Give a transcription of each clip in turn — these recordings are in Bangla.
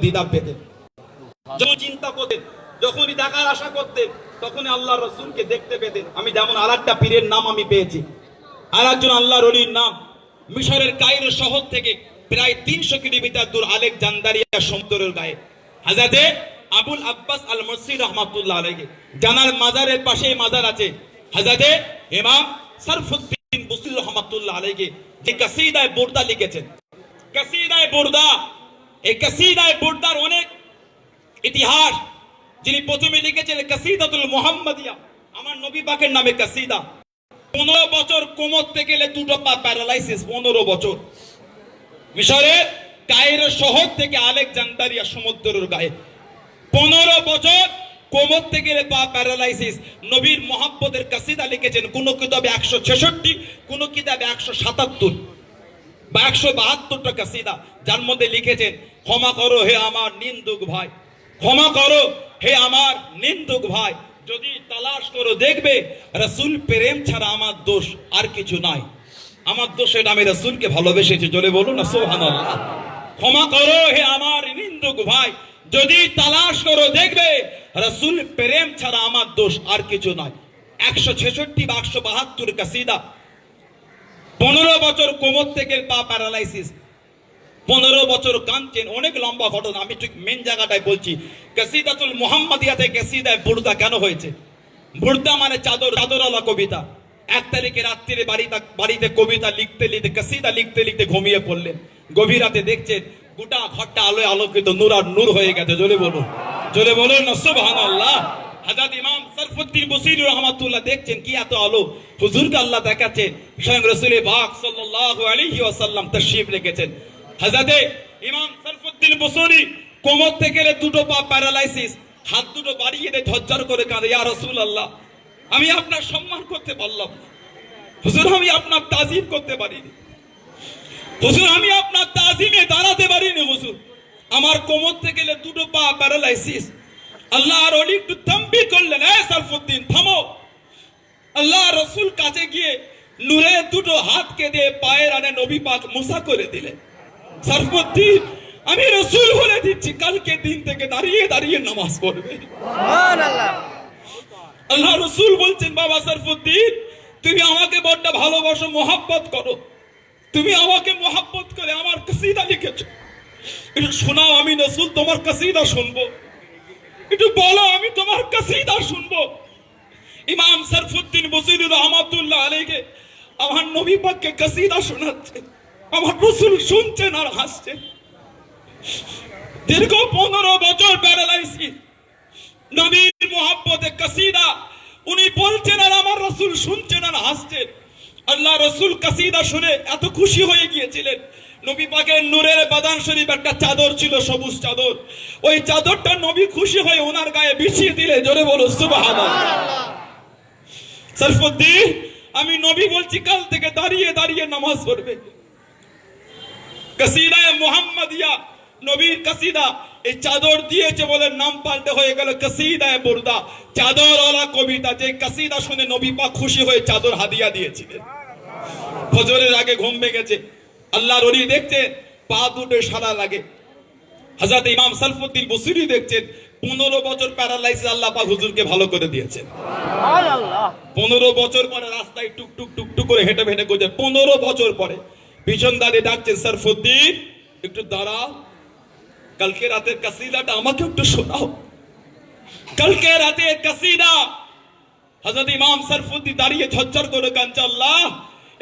দিদার পেতেন, যখন চিন্তা করতেন, যখনই দেখার আশা করতেন, তখনই আল্লাহ রসুলকে দেখতে পেতেন। আমি যেমন আর একটা পীরের নাম আমি পেয়েছি, আর একজন আল্লাহর ওলির নাম মিশরের কায়রো শহর থেকে প্রায় 300 কিলোমিটার দূর আলেকজান্দ্রিয়া সমুদ্রের গায়ে হযরতে আবুল আব্বাস আল মুরসি রাহমাতুল্লাহ আলাইহি, জানার মাজারের পাশে মাজার আছে হযরতে ইমাম সরফুদ্দীন বুসরি রাহমাতুল্লাহ আলাইহি, যে কাসিদায়ে বুরদা লিখেছেন। কাসিদায়ে বুরদা, এই কাসিদায়ে বুরদার অনেক ইতিহাস। যিনি প্রথমে লিখেছেন কাসিদাতুল মুহাম্মাদিয়া, আমার নবী পাকের নামে কাসিদা। 15 বছর কোমর থেকে গেলে দুটো পা প্যারালাইসিস, 15 বছর। মিশরের কায়রো শহর থেকে আলেকজান্দ্রিয়া সমুদ্রের গায়ে 15 বছর কোমর থেকে গেলে পা প্যারালাইসিস। নবীর মোহাব্বতের কাসিদা লিখেছেন, কোন কিতাবে 166, কোন কিতাবে 177 বা 172টা কাসিদা, যার মধ্যে লিখেছেন ক্ষমা করো হে আমার নিন্দুক ভাই, ক্ষমা করো হে আমার নিন্দুক ভাই, যদি তালাশ করো দেখবে রাসূল প্রেম ছাড়া আমার দোষ আর কিছু নাই। আমার দোষ এটা আমি রাসূলকে ভালোবেসেছি, জোরে বলুন না সুবহানাল্লাহ। ক্ষমা করো হে আমার নিন্দুক ভাই, যদি তালাশ করো দেখবে রাসূল প্রেম ছাড়া আমার দোষ আর কিছু নাই। 166 বা 172 কাসিদা। 15 বছর কোমর থেকে পা প্যারালাইসিস, 15 বছর কাঁদছেন। অনেক লম্বা ঘটনা, আমি ঠিক মেন জায়গাটায় বলছি। কাসিদাতুল মুহাম্মাদিয়াতে কাসিদায়ে বুরদা কেন হয়েছে? বুরদা মানে চাদর, চাদরওয়ালা কবিতা। 1 তারিখে রাত্রিরে বাড়িতে কবিতা লিখতে লিখতে, কাসিদা লিখতে লিখতে ঘুমিয়ে পড়লেন। গভীর রাতে দেখছেন গোটা ঘরটা আলোয় আলোকিত, নূর আর নূর হয়ে গেছে। জোরে বলুন, জোরে বলুন না সুবহানাল্লাহ। হযরত ইমাম সরফুদ্দীন বুসরি রাহমাতুল্লাহ দেখছেন কি এত আলো, হুজুরকে আল্লাহ দেখাচ্ছে। স্বয়ং রাসূল পাক সাল্লাল্লাহু আলাইহি ওয়াসাল্লাম তাশরীফ রেখেছেন। হযরতে ইমাম সরফুদ্দীন বুসরি কোমর থেকে দুটো পা প্যারালাইসিস, হাত দুটো বাড়িয়ে দিয়ে ঝরঝর করে কাঁদে, ইয়া রাসূলুল্লাহ আমি আপনার সম্মান করতে পারলাম না, হুজুর আমি আপনার তাজিম করতে পারিনি, হুজুর আমি আপনার তাজিমে দাঁড়াতে পারিনি, হুজুর আমার কোমর থেকে দুটো পা প্যারালাইসিস। আল্লাহর ওলি একটু তাম্বিহ করলেন, এ সরফুদ্দীন থামো। আল্লাহ রাসূল কাছে গিয়ে নূরের দুটো হাতকে দিয়ে পায়ের আনে নবী পাক মুসা করে দিলেন। সরফুদ্দীন আমি রাসূল বলে দিচ্ছি, কালকে দিন থেকে দাঁড়িয়ে দাঁড়িয়ে নামাজ পড়বে। সুবহানাল্লাহ। আল্লাহ রাসূল বলছেন, বাবা সরফুদ্দীন তুমি আমাকে বড় ভালোবাসো, মোহাব্বত করো, তুমি আমাকে মোহাব্বত করে আমার কাসিদা লিখেছো, একটু শোনাও, আমি রাসূল তোমার কাসিদা শুনবো, একটু বলো আমি তোমার কাসিদা শুনবো। ইমাম সরফুদ্দীন বুসরি রাহমাতুল্লাহ আলাইহি আমার নবী পাককে কাসিদা শোনাচ্ছে, আমার রাসূল শুনছেন আর হাসছেন। দীর্ঘ 15 বছর প্যারালাইসিস, নবীর মোহাব্বতে কাসিদা, উনি বলছেন আর আমার রাসূল শুনছেন আর হাসছেন। আল্লাহ রাসূল কাসিদা শুনে এত খুশি হয়ে গিয়েছিলেন। নবী পাকের নূরের বাদান শরীফ একটা চাদর ছিল, সবুজ চাদর, ওই চাদরটা নবী খুশি হয়ে ওনার গায়ে বিছিয়ে দিলে। জোরে বলো সুবহানাল্লাহ। সরফুদ্দীন আমি নবী বলছি কাল থেকে দাঁড়িয়ে দাঁড়িয়ে নামাজ পড়বে। কাসিদায়ে মুহাম্মাদিয়া নবীর কাসিদা, এই চাদর দিয়েছে বলে নাম পাল্টে হয়ে গেল কাসিদায়ে বুরদা, চাদরওয়ালা কবিতা। যে কাসিদা শুনে নবী পাক খুশি হয়ে চাদর হাদিয়া দিয়েছিলেন। ফজরের আগে ঘুম ভেঙেছে, আল্লাহর ওলি দেখছেন পা দুটো সাদা লাগে। হযরত ইমাম সরফুদ্দীন বুসরি দেখছেন 15 বছর প্যারালাইসিস, আল্লাহ পাক হুজুরকে ভালো করে দিয়েছেন। সুবহানাল্লাহ। 15 বছর পরে রাস্তায় টুক টুক টুক টুক করে হেঁটে হেঁটে করছে। 15 বছর পরে পিছন দাঁড়িয়ে ডাকছেন, সরফুদ্দীন একটু দাঁড়াও, কালকে রাতের কাসিদাটা আমাকে একটু শোনাও, কালকে রাতের কাসিদা। হযরত ইমাম সরফুদ্দীন দাঁড়িয়ে ঝরঝর করে কাঁদছে, আল্লাহ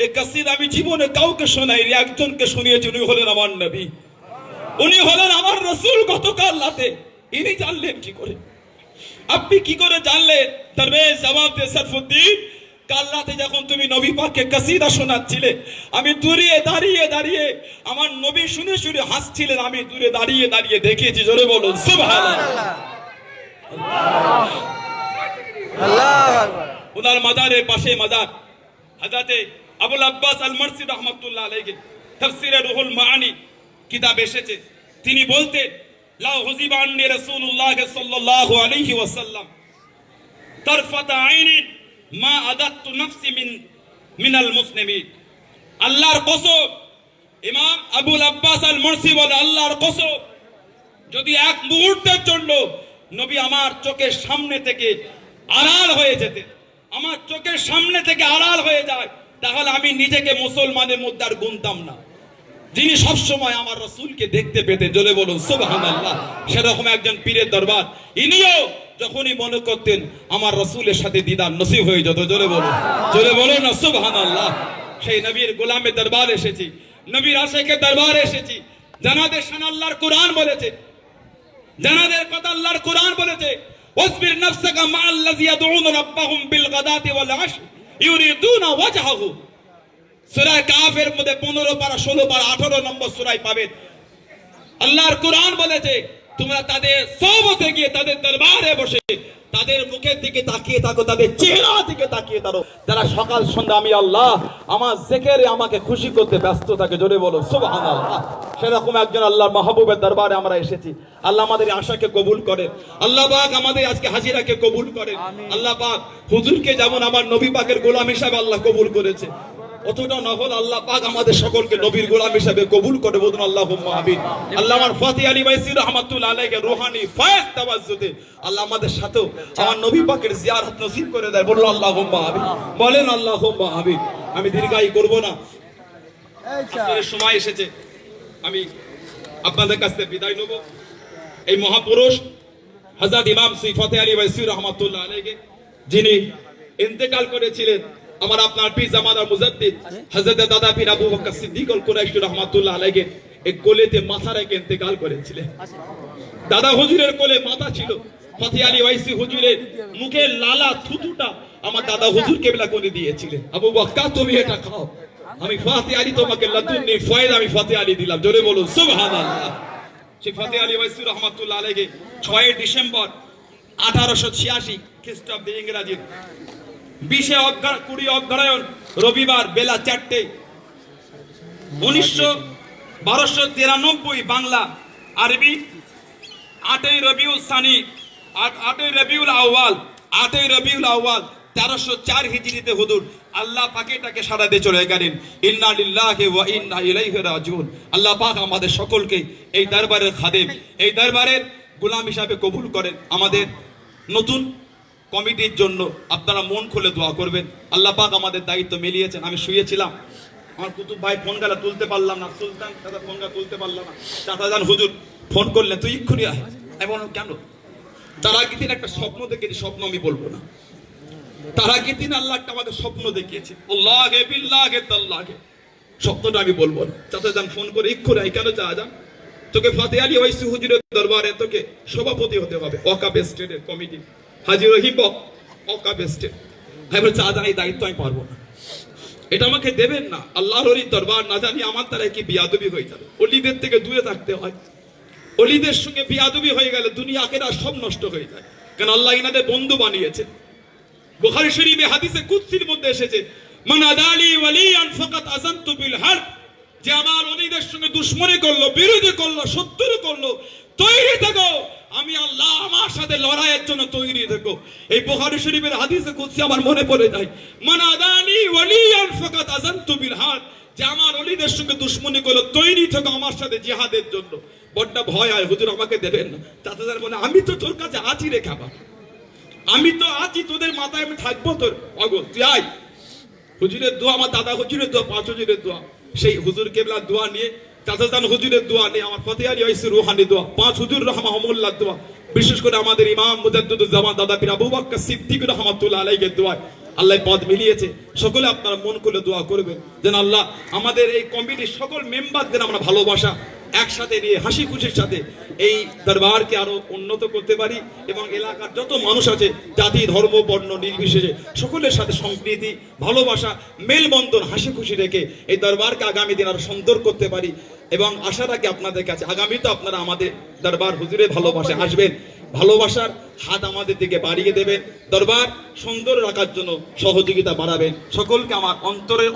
এই কাসিদা আমি জীবনে কাউকে শোনাইনি, একজনকে শুনিয়েছি, উনি হলেন আমার নবী, উনি হলেন আমার রাসূল। গতকাল রাতে ইনি জানলেন কি করে? আপনি কি করে জানলেন? দরবেশ জবাব দিয়ে, সরফুদ্দীন কাল রাতে যখন তুমি নবী পাককে কাসিদা শোনাচ্ছিলে, আমি দূরে দাঁড়িয়ে দাঁড়িয়ে, আমার নবী শুনে শুনে হাসছিলেন, আমি দূরে দাঁড়িয়ে দাঁড়িয়ে দেখেছি। জোরে বলুন সুবহানাল্লাহ। আল্লাহু আকবার। ওনার মাজারের পাশে মাজার। হযরতে আবুল আব্বাস আল মুরসি রাহমাতুল্লাহ আলাইহি তাফসীরে রুহুল মাআনি কিতাব এসেছে, তিনি বলতেন লা হুজিবা আন্নি রাসূলুল্লাহ সাল্লাল্লাহু আলাইহি ওয়াসাল্লাম তারফাতা আইনিন মা আদাতু নাফসি মিনাল মুসলিমিন। আল্লাহর কসম, ইমাম আবুল আব্বাস আল মুরসি বলে, আল্লাহর কসম যদি এক মুহূর্তের জন্য নবী আমার চোখের সামনে থেকে আড়াল হয়ে যেতে, আমার চোখের সামনে থেকে আড়াল হয়ে যায়, তাহলে আমি নিজেকে মুসলমানের মধ্যে আর গুনতাম না। যিনি সবসময় আমার রাসূলকে দেখতে পেতেন, জোরে বলুন সুবহানাল্লাহ, সেরকম একজন পীরের দরবার। ইনিও যখনই মনে করতেন আমার রাসূলের সাথে দিদার নসিব হয়ে যেত, জোরে বলুন না সুবহানাল্লাহ। সেই নবীর গোলামের দরবার এসেছি, নবীর আশিকের দরবারে এসেছি। জানাদের শান আল্লাহর কোরআন বলেছে, জানাদের কথা আল্লাহর কোরআন বলেছে, ওয়াসবির নাফসাকা মা'আল্লাযী ইয়াদউনা রাব্বাহুম বিল গাদাতি ওয়াল আশি ইউরিদুনা ওয়াজহাহু। সূরা কাফের মধ্যে 15 পারা 16 পারা 18 নম্বর সূরায় পাবেন। আল্লাহর কোরআন বলেছে তোমরা তাদের সোহবতে গিয়ে তাদের দরবারে বসে তাদের মুখের দিকে তাকিয়ে থাকো, তাদের চেহারা দিকে তাকিয়ে থাকো, যারা সকাল সন্ধ্যা আমি আল্লাহ আমার জিকিরে আমাকে খুশি করতে ব্যস্ত থাকে, জোরে বলো সুবহানাল্লাহ। সেরকম একজন আল্লাহর মাহবুবের দরবারে আমরা এসেছি। আল্লাহ আমাদের আশাকে কবুল করেন, আল্লাহ পাক আমাদের আজকে হাজিরাকে কবুল করেন। আল্লাহ পাক হুজুরকে যেমন আমার নবী পাকের গোলাম হিসাবে আল্লাহ কবুল করেছে, অতটা নহল আল্লাহ পাক আমাদের সকলকে নবীর গোলাম হিসেবে কবুল করে, বলুন আল্লাহুম্মা আমিন। আল্লাহ আমার ফাতি আলী বাইসি রাহমাতুল্লাহ আলাইহি রুহানি ফয়েজ তাওয়াজ্জুদে আল্লাহ আমাদের সাথেও আমার নবী পাকের জিয়ারত নসিব করে দেয়, বলুন আল্লাহুম্মা আমিন, বলেন আল্লাহুম্মা আমিন। আমি দীর্ঘায়ী করব না, আপনাদের সময় এসেছে, আমি আপনাদের কাছ থেকে বিদায় নেব। এই মহাপুরুষ হযরত ইমাম ফাতি আলী বাইসি রাহমাতুল্লাহ আলাইহি যিনি ইন্তেকাল করেছিলেন, আমার আপনার পীর জামানার মুজাদ্দিদ হযরত দাদা পীর আবু বকর সিদ্দিক আল কুরাইশি রাহমাতুল্লাহ আলাইহি এক কোলেতে মাথা রেখে ইন্তেকাল করেছিলেন। দাদা হুজুরের কোলে মাথা ছিল, ফাতি আলী ওয়াইসি হুজুরের মুখে লালা থুতুটা আমার দাদা হুজুর কেবলা করে দিয়েছিলেন, আবু বকর তুমি এটা খাও, আমি ফাতি আলী তোমাকে লাতুন্নি ফয়েজ আমি ফাতি আলী দিলাম, জোরে বলুন সুবহানাল্লাহ। সেই ফাতি আলী ওয়াইসি রাহমাতুল্লাহ আলাইহি 6 ডিসেম্বর 1886 খ্রিস্টাব্দে ইংরেজির 20 অগ্রহায়ণ রবিবার বেলা 4টে 1293 বাংলা আরবি 8ই রবিউল সানি 8ই রবিউল আউয়াল 1304 হিজরিতে হুজুর আল্লাহ পাক এটাকে সারা দিয়ে চলে গেলেন। ইন্না লিল্লাহি ওয়া ইন্না ইলাইহি রাজিউন। আল্লাহ পাক আমাদের সকলকে এই দরবারের খাদেম, এই দরবারের গোলাম হিসাবে কবুল করেন। আমাদের নতুন কমিটির জন্য আপনারা মন খুলে দোয়া করবেন। আল্লাহ পাক আমাদের দায়িত্ব মিলিয়েছেন। আমি শুয়েছিলাম, আমার কুতুব ভাই ফোন গেল, তুলতে পারলাম না, সুলতান দাদা ফোন গেল, তুলতে পারলাম না। চাচাজান হুজুর ফোন করলেন, তুই এক্ষুনি আয়। আমি বললাম কেন? তার আগে দিন একটা স্বপ্ন দেখেছি, স্বপ্ন আমি বলবো না, তার আগে দিন আল্লাহ একটা আমাকে স্বপ্ন দেখিয়েছে, আল্লাহে বিল্লাহে তাল্লাহে, স্বপ্নটা আমি বলবো না। চাচাজান ফোন করে এক্ষুনি আয়। কেন চাচাজান? তোকে ফাতি আলী ওয়াইসি হুজুরের দরবারে তোকে সভাপতি হতে হবে, ওয়াকাফ স্টেটের কমিটি, হাজী রহিম ওয়াকাফ স্টেট। আমি বলছি চাচাজান এই দায়িত্ব আমি পারবো না, এটা আমাকে দেবেন না। আল্লাহর ওই দরবার না জানি আমার দ্বারা কি বিয়াদবি হয়ে যাবে। অলিদের থেকে দূরে থাকতে হয়, অলিদের সঙ্গে বিয়াদবি হয়ে গেলে দুনিয়া আখিরাত সব নষ্ট হয়ে যায়, কারণ আল্লাহ ইনাদের বন্ধু বানিয়েছেন। বুখারী শরীফে হাদিসে কুদসির মধ্যে এসেছে, মান আদালি ওয়ালিয়ান ফাকাত আযানতু বিল হারব, যে আমার ওলিদের সঙ্গে দুশমনি করলো, বিরোধী করলো, শত্রু করলো, তৈরি থেকো, আমি আল্লাহ আমার সাথে লড়াইয়ের জন্য তৈরি থেকো। এই বুখারী শরীফের হাদিসে কুদসি আমার মনে পড়ে যায়, মান আদালি ওয়ালিয়ান ফাকাত আযানতু বিল হারব, যে আমার ওলিদের সঙ্গে দুশমনি করলো, তৈরি থেকো আমার সাথে জিহাদের জন্য। বড় ভয় হয়, হুজুর আমাকে দেবেন না। চাচাজান বলে আমি তো তোর কাছে আছি রে খাবার, আমি তো আছি, তোদের মাথায় আমি থাকবো, তোর পাগল তুই আয়। হুজুরের দোয়া, আমার দাদা হুজুরের দোয়া, 5 হুজুরের দোয়া, সেই হুজুর কেবলার দোয়া নিয়ে, চাচাজান হুজুরের দোয়া নিয়ে, আমার ফাতি আলী ওয়াইসি রুহানি দোয়া, 5 হুজুর রাহমাহুমুল্লাহ দোয়া, বিশেষ করে আমাদের ইমাম মুজাদ্দিদুজ জামান দাদা পীর আবু বকর সিদ্দিক রাহমাতুল্লাহ আলাইহির দোয়া আল্লাহ পদ মিলিয়েছে। সকলে আপনারা মন খুলে দোয়া করবেন যেন আল্লাহ আমাদের এই কমিটির সকল মেম্বারদের আমরা ভালোবাসা একসাথে নিয়ে হাসি খুশির সাথে এই দরবারকে আরো উন্নত করতে পারি, এবং এলাকার যত মানুষ আছে জাতি ধর্ম বর্ণ নির্বিশেষে সকলের সাথে সম্প্রীতি ভালোবাসা মেলবন্ধন হাসি খুশি রেখে এই দরবারকে আগামী দিন আরো সুন্দর করতে পারি। এবং আশা রাখি আপনাদের কাছে আগামী তো আপনারা আমাদের দরবার হুজুরের ভালোবাসা আসবেন, ভালোবাসার হাত আমাদের দিকে বাড়িয়ে দেবেন, দরবার সুন্দর রাখার জন্য সহযোগিতা বাড়াবেন। সকলকে আমার অন্তরের